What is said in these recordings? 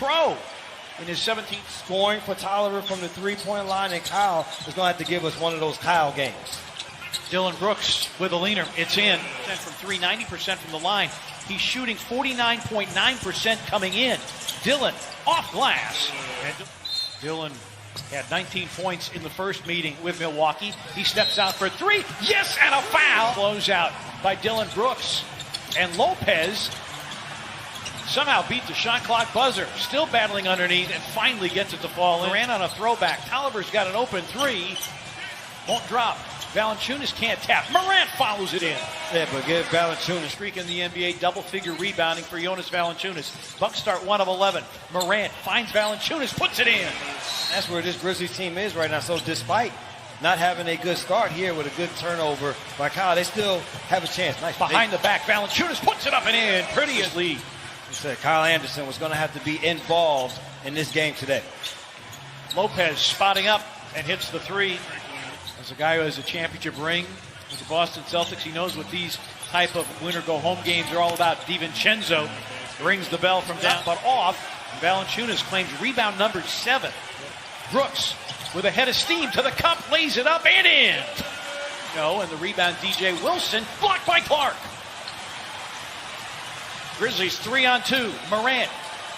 pro in his 17th. Scoring for Tolliver from the three-point line, and Kyle is going to have to give us one of those Kyle games. Dylan Brooks with a leaner. It's in. From 3, 90% from the line. He's shooting 49.9% coming in. Dylan off glass. And Dylan had 19 points in the first meeting with Milwaukee. He steps out for 3. Yes, and a foul. Close out by Dylan Brooks. And Lopez somehow beat the shot clock buzzer. Still battling underneath and finally gets it to fall in. Ran on a throwback. Tolliver's got an open 3. Won't drop. Valanciunas can't tap. Morant follows it in. Yeah, but give Valanciunas. Streak in the NBA, double-figure rebounding for Jonas Valanciunas. Bucks start 1 of 11. Morant finds Valanciunas, puts it in. That's where this Grizzlies team is right now. So despite not having a good start here with a good turnover by Kyle, they still have a chance. Nice. Behind the back, Valanciunas puts it up and in. Prettiest lead. He said Kyle Anderson was going to have to be involved in this game today. Lopez spotting up and hits the 3. As a guy who has a championship ring with the Boston Celtics, he knows what these type of winner-go-home games are all about. DiVincenzo rings the bell from down, but off. Valanciunas claims rebound number 7. Brooks with a head of steam to the cup, lays it up and in. No, and the rebound, DJ Wilson, blocked by Clark. Grizzlies 3-on-2. Morant,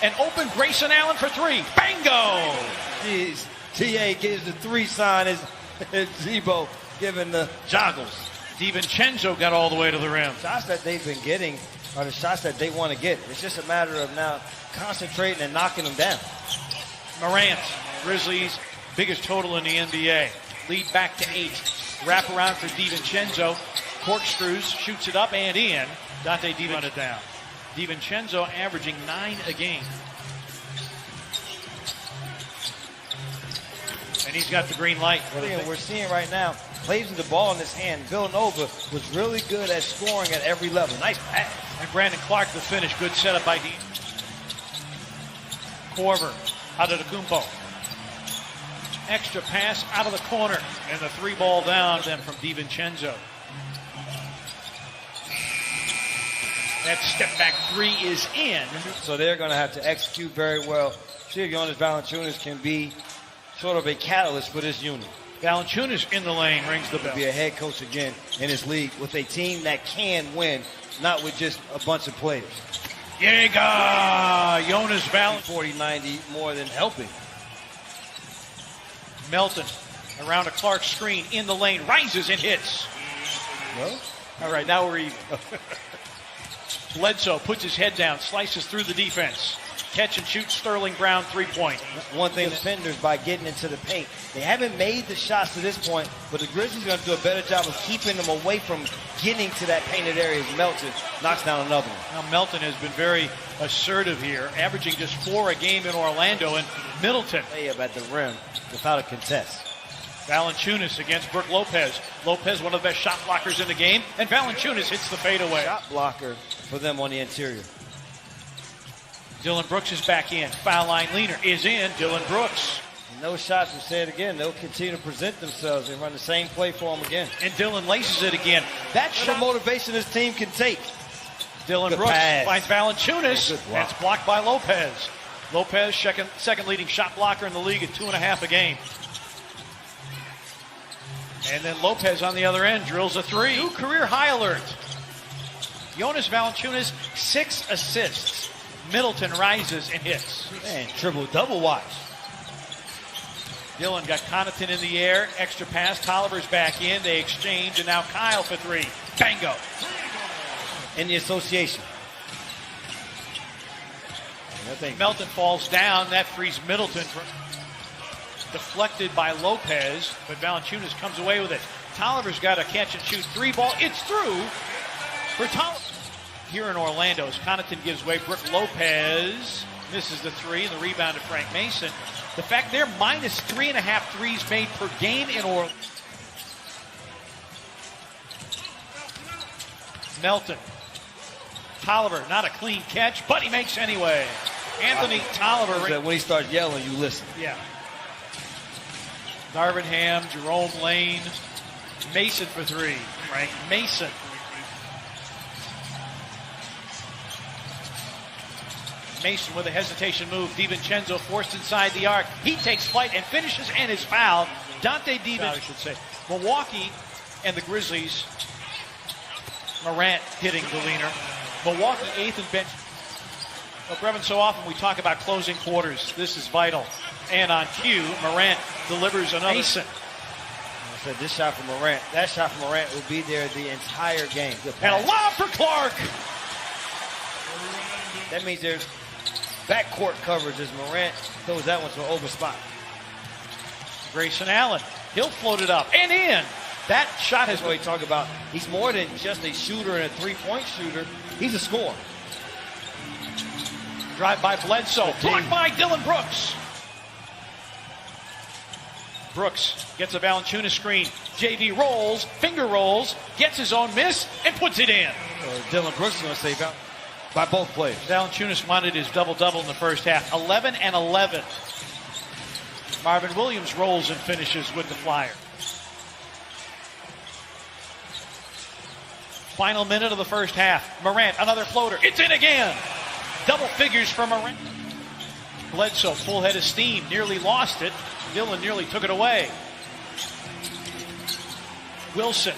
and open Grayson Allen for 3. Bango! Jeez, TA gives the 3 sign as Zebo giving the joggles. DiVincenzo got all the way to the rim. Shots that they've been getting are the shots that they want to get. It's just a matter of now concentrating and knocking them down. Morant, Grizzlies' biggest total in the NBA. Lead back to 8. Wrap around for DiVincenzo. Corkscrews, shoots it up and in. Dante DiVincenzo run it down. DiVincenzo averaging 9 a game. And he's got the green light. We're seeing right now, plays with the ball in his hand. Villanova was really good at scoring at every level. Nice pass. And Brandon Clark the finish. Good setup by D. Korver out of the Kumpo. Extra pass out of the corner. And the 3 ball down then from DiVincenzo. That step back 3 is in. So they're going to have to execute very well. See if Jonas Valanciunas can be sort of a catalyst for this unit. Valanciunas in the lane, rings the bell. Be a head coach again in his league with a team that can win, not with just a bunch of players. Jaeger! Jonas Valanciunas. 40-90 more than helping. Melton around a Clark screen in the lane, rises and hits. Well, all right, now we're even. Bledsoe puts his head down, slices through the defense. Catch and shoot Sterling Brown 3-point. One thing, the defenders by getting into the paint. They haven't made the shots to this point, but the Grizzlies are going to do a better job of keeping them away from getting to that painted area as Melton knocks down another one. Now Melton has been very assertive here, averaging just 4 a game in Orlando. And Middleton layup at the rim without a contest. Valanciunas against Brook Lopez. Lopez, one of the best shot blockers in the game, and Valanciunas hits the fadeaway. Shot blocker for them on the interior. Dylan Brooks is back in. Foul line leaner is in. Dylan Brooks. No shots, we'll say it again. They'll continue to present themselves and run the same play for them again. And Dylan laces it again. That's the motivation this team can take. Dylan Brooks finds Valanciunas, and it's blocked by Lopez. Lopez, second leading shot blocker in the league at 2.5 a game. And then Lopez on the other end drills a 3. New career high alert. Jonas Valanciunas, 6 assists. Middleton rises and hits. Man, triple-double watch. Dylan got Connaughton in the air. Extra pass. Tolliver's back in. They exchange, and now Kyle for 3. Bango. In the association. Melton falls down. That frees Middleton. Deflected by Lopez, but Valanciunas comes away with it. Tolliver's got a catch-and-shoot 3 ball. It's through for Tolliver. Here in Orlando, as Connaughton gives way, Brook Lopez misses the 3, and the rebound to Frank Mason. The fact they're minus 3.5 threes made per game in Orlando. Melton. Tolliver, not a clean catch, but he makes anyway. Anthony Tolliver. When he starts yelling, you listen. Yeah. Darvin Ham, Jerome Lane, Mason for 3. Frank Mason. Mason with a hesitation move. DiVincenzo forced inside the arc. He takes flight and finishes and is fouled. Dante DiVincenzo, I should say. Milwaukee and the Grizzlies. Morant hitting the leaner. Milwaukee 8th and bench. Well, Brevin, so often we talk about closing quarters. This is vital. And on cue, Morant delivers another. Mason. I said this shot from Morant. That shot from Morant will be there the entire game. And a lob for Clark. That means there's backcourt coverage as Morant throws that one to an open spot. Grayson Allen. He'll float it up and in. That shot has what we talk about. He's more than just a shooter and a three-point shooter. He's a scorer. Drive by Bledsoe. Blocked by Dylan Brooks. Brooks gets a Valanciunas screen. JV rolls, finger rolls, gets his own miss, and puts it in. Dylan Brooks is going to save out by both players. Valanciunas wanted his double-double in the first half. 11 and 11. Marvin Williams rolls and finishes with the flyer. Final minute of the first half. Morant, another floater. It's in again. Double figures for Morant. Bledsoe, full head of steam, nearly lost it. Dillon nearly took it away. Wilson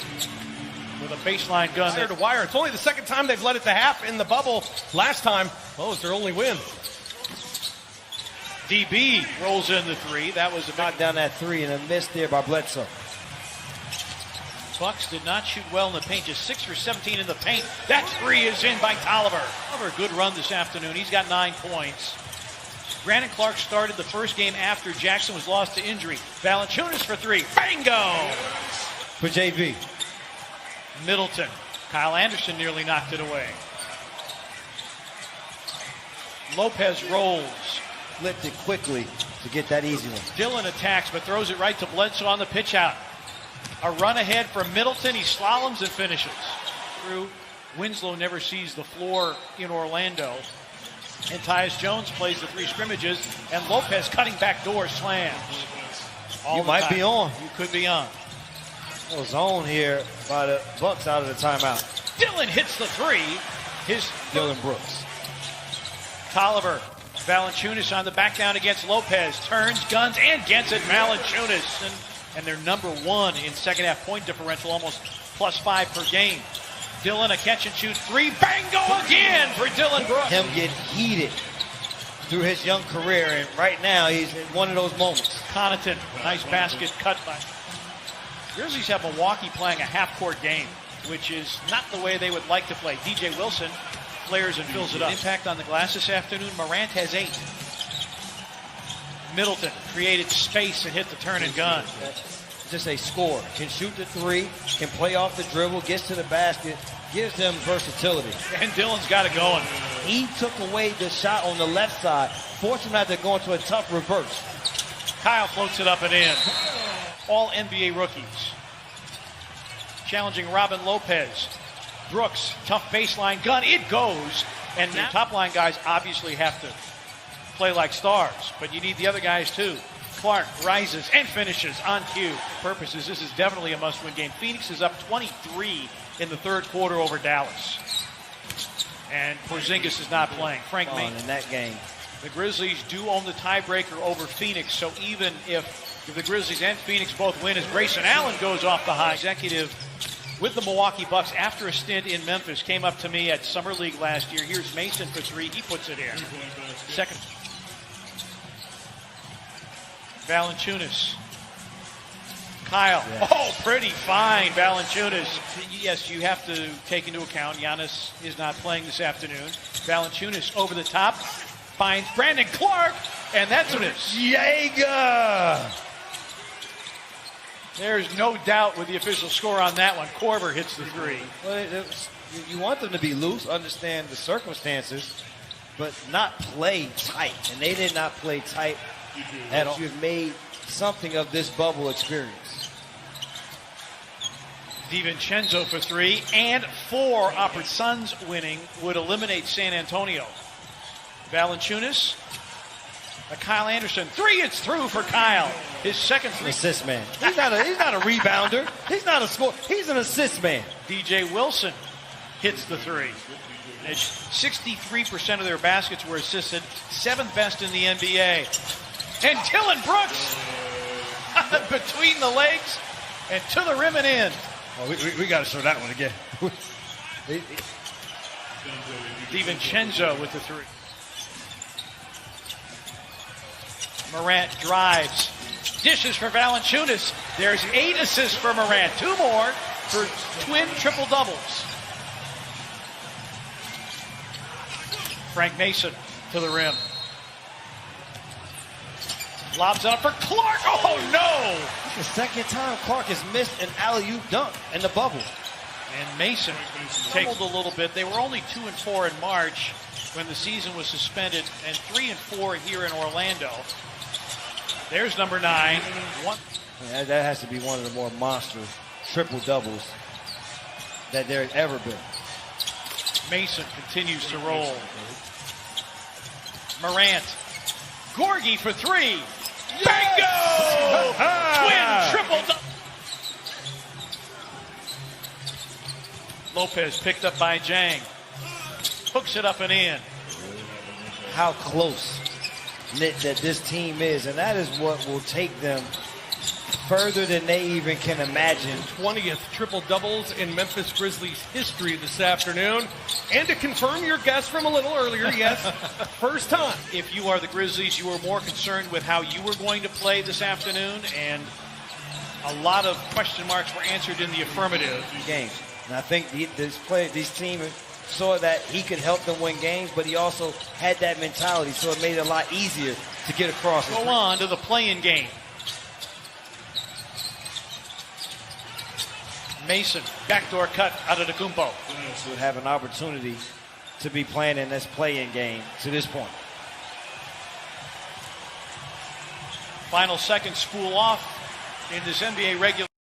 with a baseline gun. Wire to wire. It's only the second time they've let it to half in the bubble. Last time, well, it's their only win. DB rolls in the three. That was a knocked down that three and a miss there by Bledsoe. Bucks did not shoot well in the paint, just 6 for 17 in the paint. That three is in by Tolliver. Tolliver, good run this afternoon. He's got 9 points. Brandon Clark started the first game after Jackson was lost to injury. Valanciunas for 3. Bingo! For JV. Middleton. Kyle Anderson nearly knocked it away. Lopez rolls. Flipped it quickly to get that easy one. Dillon attacks but throws it right to Bledsoe on the pitch out. A run ahead from Middleton. He slaloms and finishes. Through. Winslow never sees the floor in Orlando. And Tyus Jones plays the 3 scrimmages. And Lopez cutting back door slams. You might be on. You could be on. No zone here by the Bucks out of the timeout. Dillon hits the 3. His Dylan Brooks. Tolliver. Valanciunas on the back down against Lopez. Turns, guns, and gets it. Valanciunas. And they're number 1 in second half point differential, almost +5 per game. Dillon, a catch and shoot 3. Bango again for Dylan Brooks. Him get heated through his young career, and right now he's in one of those moments. Connaughton, nice basket cut by. Grizzlies have Milwaukee playing a half-court game, which is not the way they would like to play. DJ Wilson flares and fills it up. Impact on the glass this afternoon. Morant has 8. Middleton created space and hit the turn and gun. Just a scorer. Can shoot the 3, can play off the dribble, gets to the basket, gives them versatility. And Dillon's got it going. He took away the shot on the left side, forced him to go into a tough reverse. Kyle floats it up and in. All NBA rookies. Challenging Robin Lopez. Brooks, tough baseline gun. It goes. And now top line guys obviously have to play like stars, but you need the other guys too. Clark rises and finishes on cue. Purposes, this is definitely a must-win game. Phoenix is up 23 in the third quarter over Dallas. And Porzingis is not playing. Frank Mason. In that game. The Grizzlies do own the tiebreaker over Phoenix, so even if the Grizzlies and Phoenix both win, as Grayson Allen goes off the high. Executive with the Milwaukee Bucks after a stint in Memphis came up to me at Summer League last year. Here's Mason for 3. He puts it in. Second. Valanciunas. Kyle. Yeah. Oh, pretty fine, Valanciunas. Yes, you have to take into account Giannis is not playing this afternoon. Valanciunas over the top. Finds Brandon Clark. And that's what it is. Jaeger! There's no doubt with the official score on that one. Korver hits the 3. Well, you want them to be loose, understand the circumstances, but not play tight. And they did not play tight at all. You've made something of this bubble experience. DiVincenzo for 3 and 4. Suns winning would eliminate San Antonio. Valanciunas. Kyle Anderson. 3, it's through for Kyle. His second 3. Assist man. He's not a rebounder. He's not a scorer. He's an assist man. DJ Wilson hits the 3. 63% of their baskets were assisted, 7th best in the NBA. And Dillon Brooks between the legs and to the rim and in. Oh, we got to show that one again. DiVincenzo with the three. Morant drives. Dishes for Valanciunas. There's 8 assists for Morant. 2 more for twin triple doubles. Frank Mason to the rim. Lobs it up for Clark. Oh no! It's the second time Clark has missed an alley-oop dunk in the bubble. And Mason struggled a little bit. They were only 2-4 in March when the season was suspended, and 3-4 here in Orlando. There's number 9. Yeah, that has to be one of the more monster triple doubles that there has ever been. Mason continues to roll. Morant. Gorgie for 3. Yes! Bingo! Twin triple double. Lopez picked up by Jang. Hooks it up and in. How close knit that this team is, and that is what will take them further than they even can imagine. 20th triple-doubles in Memphis Grizzlies history this afternoon. And to confirm your guess from a little earlier, yes, first time. If you are the Grizzlies, you were more concerned with how you were going to play this afternoon, and a lot of question marks were answered in the affirmative. Games. And I think these teams saw that he could help them win games, but he also had that mentality, so it made it a lot easier to get across. Go on to the play-in game. Mason, backdoor cut out of the Kumpo. Would have an opportunity to be playing in this play-in game to this point. Final second spool off in this NBA regular.